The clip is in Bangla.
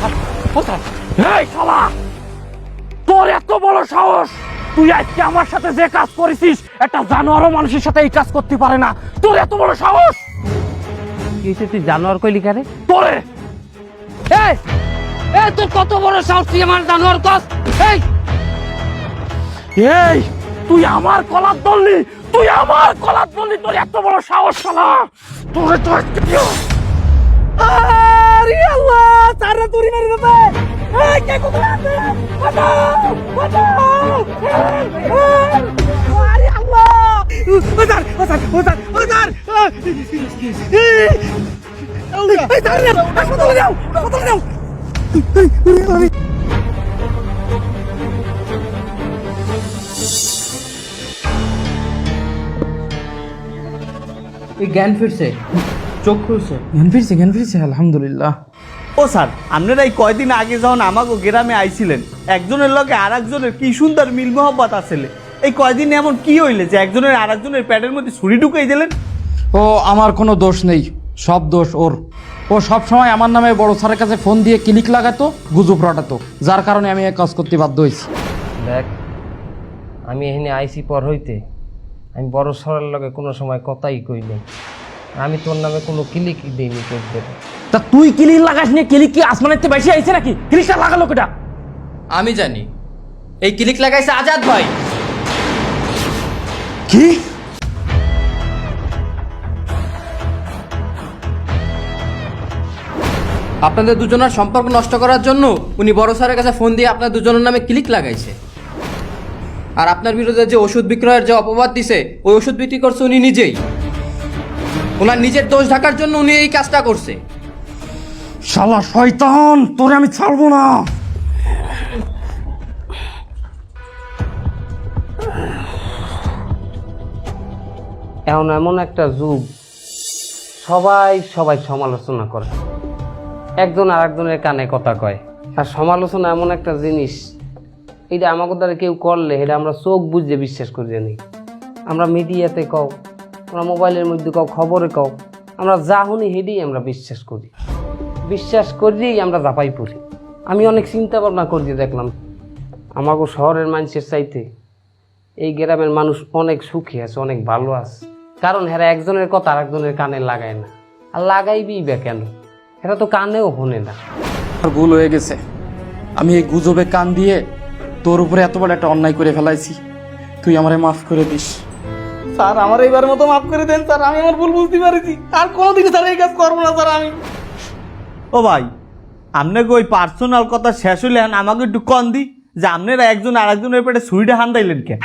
এই শালা, তোর এত বড় সাহস! তুই আজকে আমার সাথে যে কাজ করেছিস, একটা জানোয়ারও মানুষের সাথে এই কাজ করতে পারে না। তোর এত বড় সাহস! তুই জানোয়ার কইলি কারে? তোরে এই এই তোর কত বড় সাহস, তুই আমার জানোয়ার কস? এই এই তুই আমার কলার ধরলি, তুই আমার কলার ধরলি, তোর এত বড় সাহস শালা! তোরে তো আজকে আরে আল্লাহ, তারা তুই মেরে দেবে! এই কে কোথায় আছে? বাঁচাও! বাঁচাও! আরে আল্লাহ! ওদার ওদার ওদার ওদার! এই তার না, হাসপাতালে যাও, হাসপাতালে যাও! জ্ঞান ফিরছে, চোখ খুলছে। জ্ঞান ফিরছে, আলহামদুলিল্লাহ। ও স্যার, আপনারা এই কয়দিন আগে যখন আমাকে গ্রামে আইছিলেন, একজনের লগে আর একজনের কি সুন্দর মিল মোহব্বত আসলে, এই কয়দিন এমন কি হইলে যে একজনের আর একজনের প্যাটের মধ্যে ছুরি ঢুকাই দিলেন? ও আমার কোনো দোষ নেই, সব দোষ ওর। ও সব সময় আমার নামে বড় স্যারের কাছে ফোন দিয়ে ক্লিক লাগাতো, গুজব রটাতো, যার কারণে আমি এই কাজ করতে বাধ্য হয়েছি। দেখ, আমি এখানে আইসি পর হইতে আমি বড় সরের লগে কোনো সময় কথাই কই নাই। আমি তোর নামে কোনো ক্লিকই দিইনি তোর দেবে। তা তুই ক্লিক লাগাস নিয়ে, ক্লিক কি আসমানের চেয়ে বেশি আইছে নাকি? ক্লিকটা লাগালো কেটা? আমি জানি, এই ক্লিক লাগাইছে আজাদ ভাই। কি? আপনাদের দুজনের সম্পর্ক নষ্ট করার জন্য উনি বড় স্যারের কাছে ফোন দিয়ে আপনার দুজনের নামে ক্লিক লাগাইছে। আর আপনার বিরুদ্ধে যে ওষুধ বিক্রয়ের যে অপবাদ দিছে, ওই ওষুধ বিক্রি করছে উনি নিজেই। ওনার নিজের দোষ ঢাকার জন্য উনি এই কাজটা করছে। শালা শয়তান, তোরে আমি ছাড়বো না। এখন এমন একটা যুগ, সবাই সবাই সমালোচনা করে, একজন আর একজনের কানে কথা কয়। আর সমালোচনা এমন একটা জিনিস, এটা আমাকে দ্বারা কেউ করলে এটা আমরা চোখ বুঝে বিশ্বাস করি জানি। আমরা মিডিয়াতে কও, আমরা মোবাইলের মধ্যে কও, খবরে কও, আমরা যা শুনি হেডেই আমরা বিশ্বাস করি। বিশ্বাস করিয়েই আমরা জাপাই পড়ি। আমি অনেক চিন্তা ভাবনা করিয়ে দেখলাম, আমাকে শহরের মানুষের চাইতে এই গ্রামের মানুষ অনেক সুখী আছে, অনেক ভালো আছে। কারণ এরা একজনের কথা আর একজনের কানে লাগায় না। আর লাগাইবি বা কেন? এরা তো কানেও শোনে না। আর ভুল হয়ে গেছে, আমি এই গুজবে কান দিয়ে তোর উপরে এত বড় একটা অন্যায় করে ফেলাইছি। তুই আমারে মাফ করে দিস। স্যার, আমার এইবার মতো মাফ করে দেন স্যার, আমি আমার ভুল বুঝতে পারছি। আর কোনোদিন স্যার এই কাজ করবো না স্যার আমি। ও ভাই, আপনাকে ওই পার্সোনাল কথা শেষ হইলে আমাকে একটু কন দি যে আপনারা একজন আর একজনের পেটে ছুরিটা হান্দাইলেন কেন?